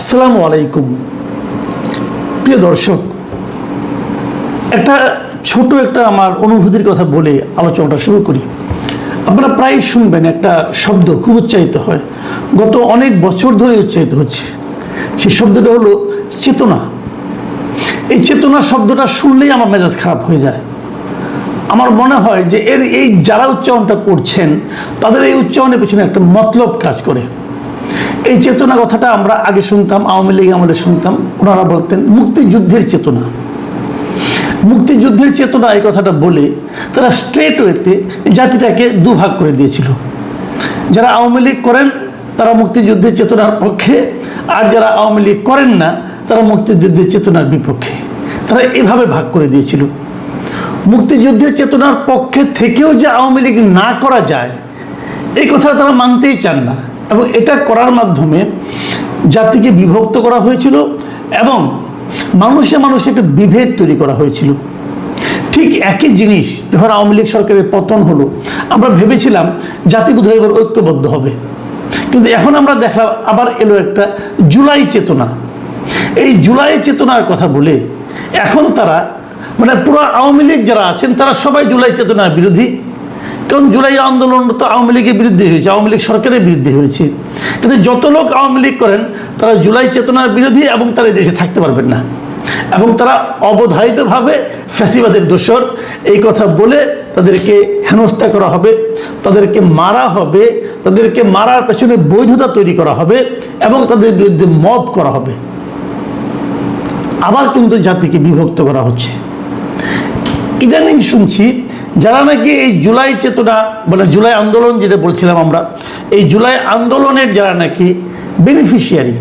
আসসালামু আলাইকুম প্রিয় দর্শক, ছোট একটা আমার অনুভূতির কথা বলে আলোচনাটা শুরু করি। আপনারা প্রায় শুনবেন একটা শব্দ খুব উচ্চারিত হয়, গত অনেক বছর ধরে উচ্চারিত হচ্ছে। সেই শব্দটা হলো চেতনা। এই চেতনা শব্দটা শুনলেই আমার মেজাজ খারাপ হয়ে যায়। আমার মনে হয় যে এই যারা উচ্চারণটা করছেন তাদের এই উচ্চারণের পেছনে একটা মতলব কাজ করে। এই চেতনা কথাটা আমরা আগে শুনতাম, আওয়ামী লীগ আমলে শুনতাম, ওনারা বলতেন মুক্তিযুদ্ধের চেতনা। মুক্তিযুদ্ধের চেতনা এই কথাটা বলে তারা স্ট্রেট ওয়েতে জাতিটাকে দুভাগ করে দিয়েছিল। যারা আওয়ামী লীগ করেন তারা মুক্তিযুদ্ধের চেতনার পক্ষে, আর যারা আওয়ামী লীগ করেন না তারা মুক্তিযুদ্ধের চেতনার বিপক্ষে। তারা এভাবে ভাগ করে দিয়েছিল। মুক্তিযুদ্ধের চেতনার পক্ষে থেকেও যে আওয়ামী লীগ না করা যায় এই কথাটা তারা মানতেই চান না, এবং এটা করার মাধ্যমে জাতিকে বিভক্ত করা হয়েছিল এবং মানুষে মানুষে একটা বিভেদ তৈরি করা হয়েছিল। ঠিক একই জিনিস যখন আওয়ামী লীগ সরকারের পতন হলো, আমরা ভেবেছিলাম জাতি বোধহয় এবার ঐক্যবদ্ধ হবে, কিন্তু এখন আমরা দেখলাম আবার এলো একটা জুলাই চেতনা। এই জুলাই চেতনার কথা বলে এখন তারা পুরো আওয়ামী লীগ যারা আছেন তারা সবাই জুলাই চেতনার বিরোধী। কারণ জুলাই আন্দোলন তো আওয়ামী লীগের বিরুদ্ধে হয়েছে, আওয়ামী লীগ সরকারের বিরুদ্ধে হয়েছে। কিন্তু যত লোক আওয়ামী লীগ করেন তারা জুলাই চেতনার বিরোধী এবং তারা এই দেশে থাকতে পারবেন না, এবং তারা অবধারিতভাবে ফ্যাসিবাদের দোসর এই কথা বলে তাদেরকে হেনস্থা করা হবে, তাদেরকে মারা হবে, তাদেরকে মারার পেছনে বৈধতা তৈরি করা হবে এবং তাদের বিরুদ্ধে মব করা হবে। আবার কিন্তু জাতিকে বিভক্ত করা হচ্ছে। ইদানিং শুনছি যারা নাকি এই জুলাই চেতনা জুলাই আন্দোলন যেটা বলছিলাম আমরা, এই জুলাই আন্দোলনের যারা নাকি বেনিফিশিয়ারি,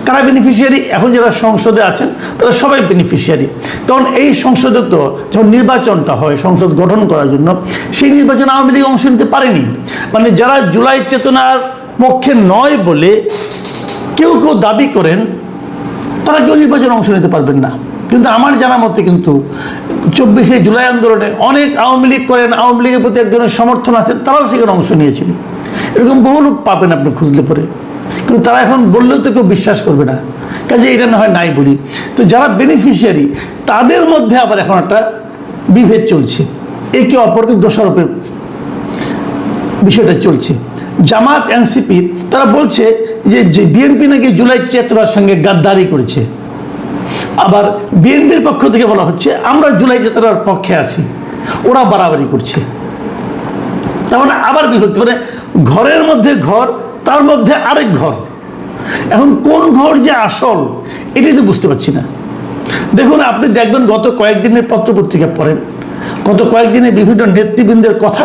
কারা বেনিফিশিয়ারি? এখন যারা সংসদে আছেন তারা সবাই বেনিফিশিয়ারি। কারণ এই সংসদে তো যখন নির্বাচনটা হয় সংসদ গঠন করার জন্য, সেই নির্বাচনে আওয়ামী লীগ অংশ নিতে পারেনি। যারা জুলাই চেতনার পক্ষে নয় বলে কেউ কেউ দাবি করেন তারা কেউ নির্বাচনে অংশ নিতে পারবেন না। কিন্তু আমার জানা মতে কিন্তু 24শে জুলাই আন্দোলনে অনেক আওয়ামী লীগ করেন, আওয়ামী লীগের প্রতি এক ধরনের সমর্থন আছে, তারাও সেখানে অংশ নিয়েছিল। এরকম বহু লোক পাবেন আপনি খুঁজলে পরে, কিন্তু তারা এখন বললেও তো কেউ বিশ্বাস করবে না, কাজে এটা না হয় নাই বলি। তো যারা বেনিফিশিয়ারি তাদের মধ্যে আবার এখন একটা বিভেদ চলছে, একে অপরকে দোষারোপের বিষয়টা চলছে। জামাত এনসিপি তারা বলছে যে বিএনপি নাকি জুলাই চেতনার সঙ্গে গাদ্দারি করেছে। আবার বিএনপির পক্ষ থেকে বলা হচ্ছে আমরা জুলাই চেতনার পক্ষে আছি, ওরা বাড়াবাড়ি করছে। তার আবার বিভক্তি, ঘরের মধ্যে ঘর, তার মধ্যে আরেক ঘর। এখন কোন ঘর যে আসল এটাই তো বুঝতে পারছি না। দেখুন, আপনি দেখবেন গত কয়েকদিনের পত্রপত্রিকা পড়েন, গত কয়েকদিনে বিভিন্ন নেতৃবৃন্দের কথা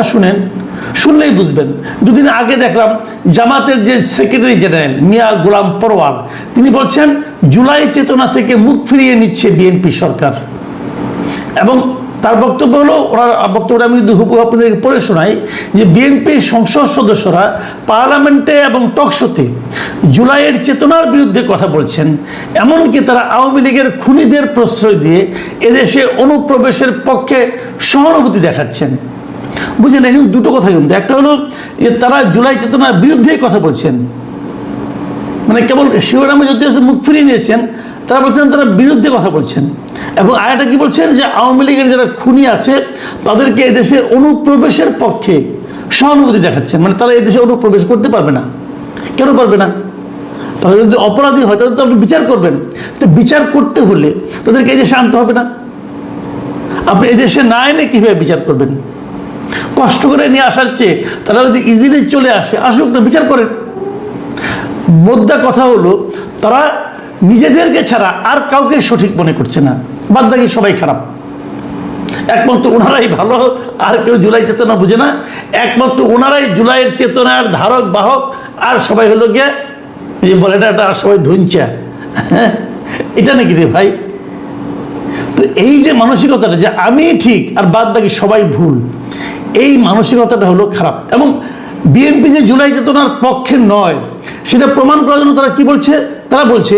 শুনলেই বুঝবেন। দুদিন আগে দেখলাম জামাতের যে সেক্রেটারি জেনারেল মিয়া গোলাম পরোয়ার, তিনি বলছেন জুলাই চেতনা থেকে মুখ ফিরিয়ে নিচ্ছে বিএনপি সরকার। এবং তার বক্তব্য হলো, ওনার বক্তব্যটা আমি যদি হুবহু আপনাদেরকে পড়ে শোনাই, যে বিএনপির সংসদ সদস্যরা পার্লামেন্টে এবং টকশোতে জুলাইয়ের চেতনার বিরুদ্ধে কথা বলছেন, এমনকি তারা আওয়ামী লীগের খুনিদের প্রশ্রয় দিয়ে এদেশে অনুপ্রবেশের পক্ষে সহানুভূতি দেখাচ্ছেন। বুঝলেন, এখন দুটো কথা কিন্তু, একটা হলো যে তারা জুলাই চেতনার বিরুদ্ধে কথা বলছেন, কেবল শিবরামে যদি মুখ ফিরিয়ে নিয়েছেন, তারা বলছেন তারা বিরুদ্ধে কথা বলছেন। এবং আরেকটা কি বলছেন, যে আওয়ামী লীগের যারা খুনি আছে তাদেরকে এদেশে অনুপ্রবেশের পক্ষে সহানুভূতি দেখাচ্ছেন। তারা এদেশে অনুপ্রবেশ করতে পারবে না। কেন পারবে না? তারা যদি অপরাধী হয় তাহলে তো আপনি বিচার করবেন। তো বিচার করতে হলে তাদেরকে এদেশে আনতে হবে না? আপনি এদেশে না এনে কীভাবে বিচার করবেন? কষ্ট করে নিয়ে আসার চেয়ে তারা যদি ইজিলি চলে আসে, আসুক না, বিচার করেন। মোদ্দা কথা হলো তারা নিজেদেরকে ছাড়া আর কাউকে সঠিক মনে করছে না, বাদ বাকি সবাই খারাপ। একমাত্র ওনারাই ভালো, আর কেউ জুলাই চেতনা বুঝে না। একমাত্র ওনারাই জুলাইয়ের চেতনার ধারক বাহক, আর সবাই হলো গিয়ে যে বলে এটা আর সবাই ধুনচা। এটা নাকি রে ভাই? তো এই যে মানসিকতাটা যে আমি ঠিক আর বাদ বাকি সবাই ভুল, এই মানসিকতাটা হলো খারাপ। এবং বিএনপি যে জুলাই চেতনার পক্ষে নয় সেটা প্রমাণ করার জন্য তারা কি বলছে? তারা বলছে,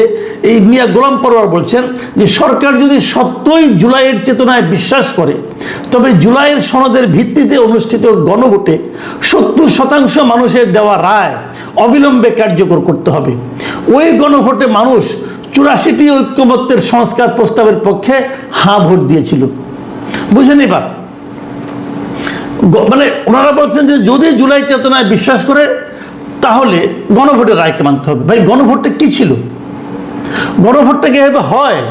এই মিয়া গোলাম পরোয়ার বলছেন যে সরকার যদি সত্যই জুলাইয়ের চেতনায় বিশ্বাস করে তবে জুলাইয়ের সনদের ভিত্তিতে অনুষ্ঠিত গণভোটে 70% মানুষের দেওয়া রায় অবিলম্বে কার্যকর করতে হবে। ওই গণভোটে মানুষ 84টি ঐক্যমত্যের সংস্কার প্রস্তাবের পক্ষে হাঁ ভোট দিয়েছিল। বুঝেন এবার, মানে ওনারা বলছেন যে যদি জুলাই চেতনায় বিশ্বাস করে তাহলে গণভোটের রায়কে মানতে হবে। ভাই গণভোটটা কি ছিল? গণভোটটা কিভাবে হয়?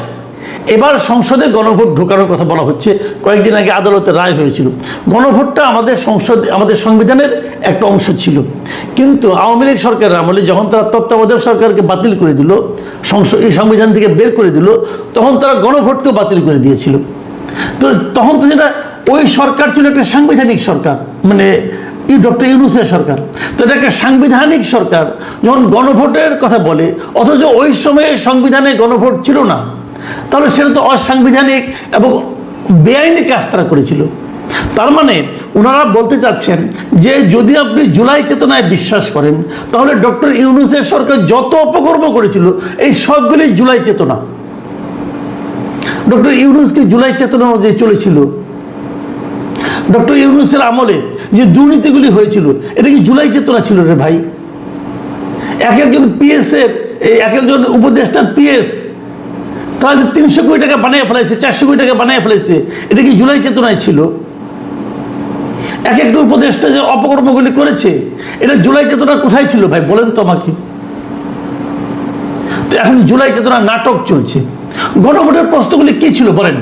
এবার সংসদে গণভোট ঢোকানোর কথা বলা হচ্ছে। কয়েকদিন আগে আদালতের রায় হয়েছিল। গণভোটটা আমাদের সংবিধানের একটা অংশ ছিল, কিন্তু আওয়ামী লীগ সরকারের আমলে যখন তারা তত্ত্বাবধায়ক সরকারকে বাতিল করে দিল, এই সংবিধান থেকে বের করে দিল, তখন তারা গণভোটকেও বাতিল করে দিয়েছিল। তো তখন তো যেটা ওই সরকার ছিল একটা সাংবিধানিক সরকার, মানে ডক্টর ইউনূসের সরকার। তো এটা একটা সাংবিধানিক সরকার যখন গণভোটের কথা বলে, অথচ ওই সময়ে সংবিধানে গণভোট ছিল না, তাহলে সেটা তো অসাংবিধানিক এবং বেআইনি কাজ তারা করেছিল। তার মানে ওনারা বলতে চাচ্ছেন যে যদি আপনি জুলাই চেতনায় বিশ্বাস করেন তাহলে ডক্টর ইউনূসের সরকার যত অপকর্ম করেছিল এই সবগুলি জুলাই চেতনা। ডক্টর ইউনূস কি জুলাই চেতনা অনুযায়ী চলেছিল? ডক্টর ইউনূসের আমলে যে দুর্নীতিগুলি হয়েছিল এটা কি জুলাই চেতনা ছিল রে ভাই? এক একজন পিএসের, এক একজন উপদেষ্টার পিএস তারা যে 300 কোটি টাকা বানিয়ে ফেলাইছে, 400 কোটি টাকা বানিয়ে ফেলাইছে, এটা কি জুলাই চেতনায় ছিল? এক একটা উপদেষ্টা যে অপকর্মগুলি করেছে এটা জুলাই চেতনা কোথায় ছিল ভাই বলেন তো আমাকে? তো এখন জুলাই চেতনা নাটক চলছে। গণভোটের প্রশ্নগুলি কি ছিল বলেন?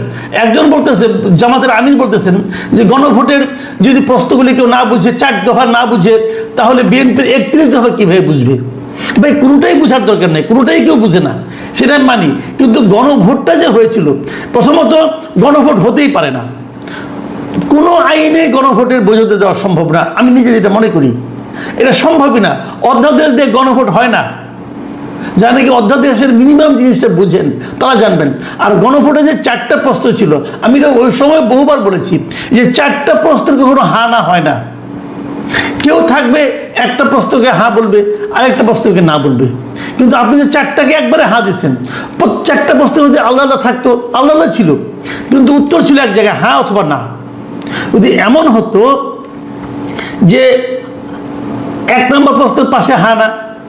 একজন বলতেছে, জামাতের আমির বলতেছেন যে গণভোটের যদি প্রশ্নগুলি কেউ না বুঝে, 4 দফা না বুঝে, তাহলে বিএনপির 31 দফা কিভাবে বুঝবে? ভাই কোনোটাই বোঝার দরকার নেই, কোনোটাই কেউ বুঝে না, সেটা আমি মানি। কিন্তু গণভোটটা যে হয়েছিল, প্রথমত গণভোট হতেই পারে না, কোনো আইনে গণভোটের বোঝাতে দেওয়া সম্ভব না। আমি নিজে যেটা মনে করি এটা সম্ভবই না। অধ্যাদেশ দিয়ে গণভোট হয় না। যারা নাকি অধ্যাদেশের মিনিমাম জিনিসটা বুঝেন তারা জানবেন। আর গণভোটে যে 4টা প্রশ্ন ছিল, আমি ওই সময় বহুবার বলেছি যে 4টা প্রশ্নের কখনো হা না হয় না। কেউ থাকবে একটা প্রশ্নকে হা বলবে, আরেকটা প্রশ্নকে না বলবে। কিন্তু আপনি যে 4টাকে একবারে হা দিচ্ছেন, 4টা প্রশ্নের মধ্যে আলাদা আলাদা থাকতো, আলাদা ছিল, কিন্তু উত্তর ছিল এক জায়গায় হা অথবা না। যদি এমন হতো যে 1 নম্বর প্রশ্নের পাশে হা না,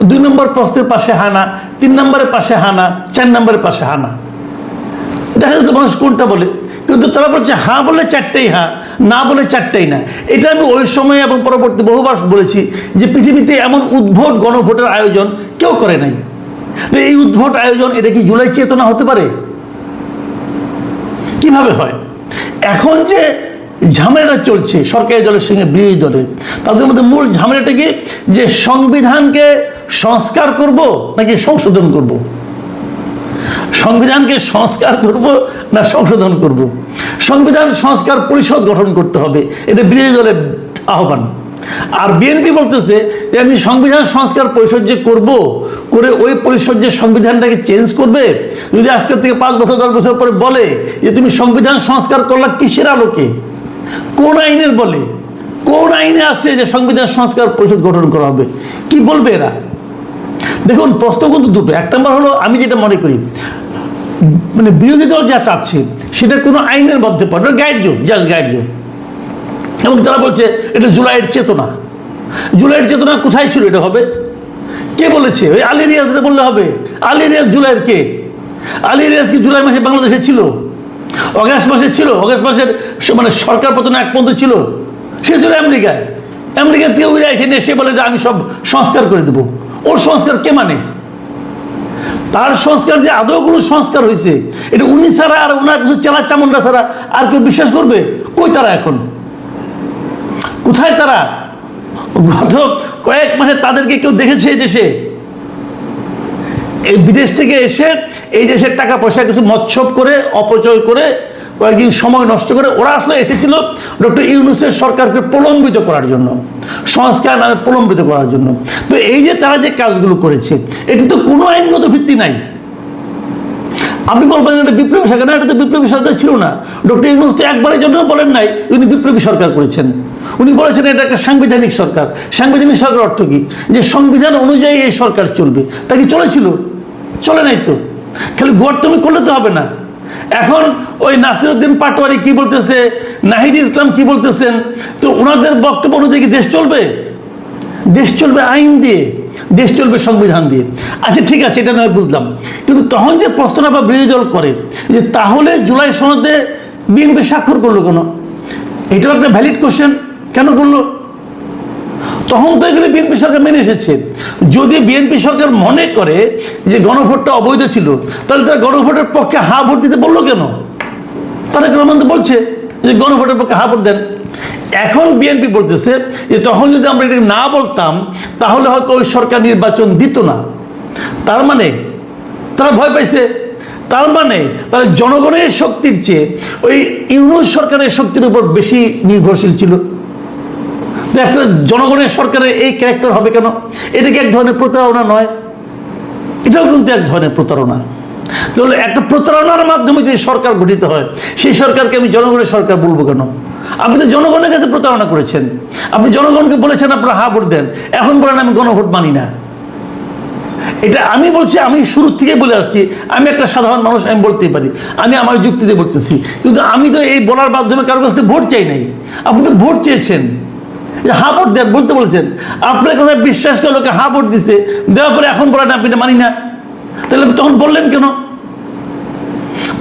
2 নম্বর প্রশ্নের পাশে হা না, 3 নম্বরের পাশে হা না, 4 নম্বরের পাশে হা না, দেখা যেত মানুষ কোনটা বলে। কিন্তু তারা বলছে হা বলে 4টাই হা, না বলে 4টাই না। এটা আমি ওই সময় এবং পরবর্তী বহুবার বলেছি যে পৃথিবীতে এমন উদ্ভট গণভোটের আয়োজন কেউ করে নাই। এই উদ্ভট আয়োজন, এটা কি জুলাই চেতনা হতে পারে? কিভাবে হয়? এখন যে ঝামেলাটা চলছে সরকারি দলের সঙ্গে বিরোধী দলের, তাদের মধ্যে মূল ঝামেলাটা কি যে সংবিধানকে সংস্কার করব নাকি সংশোধন করব? সংবিধানকে সংস্কার করব না সংশোধন করব? সংবিধান সংস্কার পরিষদ গঠন করতে হবে, এটা বিরোধী দলের আহ্বান। আর বিএনপি বলতেছে যে আমি সংবিধান সংস্কার পরিষদ যে করবো, করে ওই পরিষদ যে সংবিধানটাকে চেঞ্জ করবে, যদি আজকের থেকে 5 বছর 10 বছর পরে বলে যে তুমি সংবিধান সংস্কার করলা কিসের আলোকে, কোন আইনের বলে, কোন আইনে আছে যে সংবিধান সংস্কার পরিষদ গঠন করা হবে, কি বলবে এরা? দেখুন প্রশ্ন কিন্তু দুটো। 1 নম্বর হলো, আমি যেটা মনে করি মানে বিরোধী দল যা চাচ্ছে সেটা কোনো আইনের মধ্যে পড়ে, guide zone, just guide zone. এবং তারা বলছে এটা জুলাইয়ের চেতনা। জুলাইয়ের চেতনা কোথায় ছিল? এটা হবে কে বলেছে? ওই আলী রিয়াজরে বললে হবে? আলী রিয়াজ জুলাইয়ের কে? আলী রিয়াজ কি জুলাই মাসে বাংলাদেশে ছিল? অগাস্ট মাসে ছিল? অগাস্ট মাসের মানে সরকার পতনে 1 পর্যন্ত ছিল? সে ছিল আমেরিকায়। আমেরিকা থেকে উড়ে এসে সে বলে যে আমি সব সংস্কার করে দেবো। ওর সংস্কার কে মানে? তার সংস্কার যে আদৌ কোনো সংস্কার হয়েছে এটা উনি ছাড়া আর ওনার কিছু চেলা চামুন্ডা ছাড়া আর কেউ বিশ্বাস করবে? কই তারা এখন? কোথায় তারা? গত কয়েক মাসে তাদেরকে কেউ দেখেছে এই দেশে? এই বিদেশ থেকে এসে এই দেশের টাকা পয়সা কিছু মৎসব করে, অপচয় করে, কয়েকদিন সময় নষ্ট করে ওরা আসলে এসেছিল ডক্টর ইউনূসের সরকারকে প্রলম্বিত করার জন্য, সংস্কার নামে প্রলম্বিত করার জন্য। তো এই যে তারা যে কাজগুলো করেছে এটি তো কোনো আইনগত ভিত্তি নাই। আপনি বলবেন এটা বিপ্লবী সরকার, না, এটা তো বিপ্লবী সরকার ছিল না। ডক্টর ইউনূস তো একবারের জন্য বলেন নাই উনি বিপ্লবী সরকার করেছেন। উনি বলেছেন এটা একটা সাংবিধানিক সরকার। সাংবিধানিক সরকার অর্থ কি? যে সংবিধান অনুযায়ী এই সরকার চলবে। তা কি চলেছিল? চলে নাই তো। খালি গোয়ার্তমি করলে তো হবে না। এখন ওই নাসিরউদ্দিন পাটোয়ারি কি বলতেছে, নাহিদ ইসলাম কি বলতেছেন, তো ওনাদের বক্তব্য অনুযায়ী দেশ চলবে? দেশ চলবে আইন দিয়ে। দেশ চলবে সংবিধান দিয়ে। আচ্ছা ঠিক আছে, এটা নয় বুঝলাম, কিন্তু তখন যে প্রশ্নটা বা বিরোধী দল করে যে তাহলে জুলাই সনদে বিএনপি স্বাক্ষর করলো কেন? এটাও একটা ভ্যালিড কোশ্চেন, কেন করলো? তখন তো এগুলো বিএনপি সরকার মেনে এসেছে। যদি বিএনপি সরকার মনে করে যে গণভোটটা অবৈধ ছিল, তাহলে তারা গণভোটের পক্ষে হা ভোট দিতে বললো কেন? তারেক রহমান তো বলছে যে গণভোটের পক্ষে হা ভোট দেন। এখন বিএনপি বলতেছে যে তখন যদি আমরা এটা না বলতাম তাহলে হয়তো ওই সরকার নির্বাচন দিত না। তার মানে তারা ভয় পাইছে, তার মানে তারা জনগণের শক্তির চেয়ে ওই ইউনূস সরকারের শক্তির উপর বেশি নির্ভরশীল ছিল। একটা জনগণের সরকারের এই ক্যারেক্টার হবে কেন? এটা কি এক ধরনের প্রতারণা নয়? এটাও কিন্তু এক ধরনের প্রতারণা। তাহলে একটা প্রতারণার মাধ্যমে যদি সরকার গঠিত হয়, সেই সরকারকে আমি জনগণের সরকার বলবো কেন? আপনি তো জনগণের কাছে প্রতারণা করেছেন। আপনি জনগণকে বলেছেন আপনারা হা ভোট দেন, এখন বলেন আমি গণভোট মানি না। এটা আমি বলছি, আমি শুরু থেকে বলে আসছি, আমি একটা সাধারণ মানুষ, আমি বলতেই পারি, আমি আমার যুক্তি দিয়ে বলতেছি। কিন্তু আমি তো এই বলার মাধ্যমে কারোর কাছ থেকে ভোট চাই নাই। আপনি তো ভোট চেয়েছেন, যে হা ভোট দেন বলতে বলেছেন। আপনার কথা বিশ্বাস করে লোকে হা ভোট দিছে, দেওয়ার পরে এখন বলেন আপনি মানি না। তাহলে তখন বললেন কেন?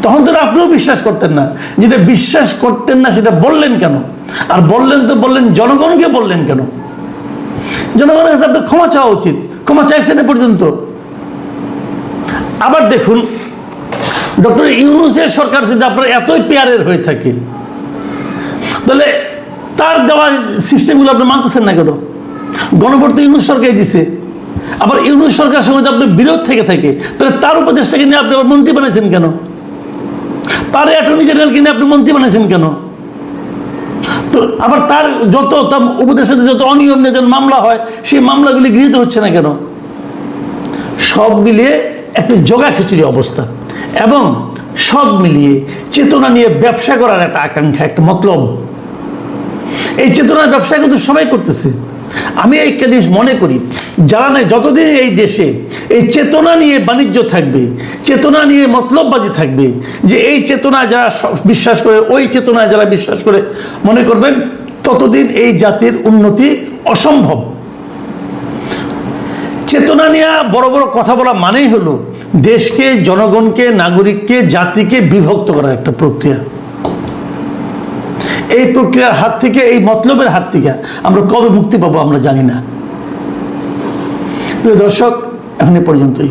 তখন তো আপনিও বিশ্বাস করতেন না। যেটা বিশ্বাস করতেন না সেটা বললেন কেন? আর বললেন তো বললেন জনগণকে বললেন কেন? জনগণের কাছে আপনার ক্ষমা চাওয়া উচিত। ক্ষমা চাইছেন এ পর্যন্ত? আবার দেখুন, ডক্টর ইউনূসের সরকার যদি আপনার এতই পেয়ারের হয়ে থাকে, তাহলে তার দেওয়া সিস্টেমগুলো আপনি মানতেছেন না কেন? গণভোট তো ইউনূস সরকারই দিছে। আবার ইউনূস সরকারের সঙ্গে আপনার বিরোধ থেকে থাকে, তাহলে তার উপদেশটাকে নিয়ে আপনি আবার মন্ত্রী বানাইছেন কেন? তার অ্যাটর্নি জেনারেলকে নিয়ে আপনি মন্ত্রী বানাইছেন কেন? তো আবার তার যত উপদেশের যত অনিয়ম নিয়ে মামলা হয়, সেই মামলাগুলি গৃহীত হচ্ছে না কেন? সব মিলিয়ে একটা জগা খিচুড়ি অবস্থা, এবং সব মিলিয়ে চেতনা নিয়ে ব্যবসা করার একটা আকাঙ্ক্ষা, একটা মতলব। এই চেতনার ব্যবসা কিন্তু সবাই করতেছে। আমি একটা জিনিস মনে করি, যারা নাই যতদিন এই দেশে এই চেতনা নিয়ে বাণিজ্য থাকবে, চেতনা নিয়ে মতলববাজি থাকবে, যে এই চেতনা যারা বিশ্বাস করে, ওই চেতনায় যারা বিশ্বাস করে, মনে করবেন ততদিন এই জাতির উন্নতি অসম্ভব। চেতনা নিয়ে বড় বড় কথা বলা মানেই হলো দেশকে, জনগণকে, নাগরিককে, জাতিকে বিভক্ত করার একটা প্রক্রিয়া। এই প্রক্রিয়ার হাত থেকে, এই মতলবের হাত থেকে আমরা কবে মুক্তি পাবো আমরা জানি না। প্রিয় দর্শক, এখন এ পর্যন্তই।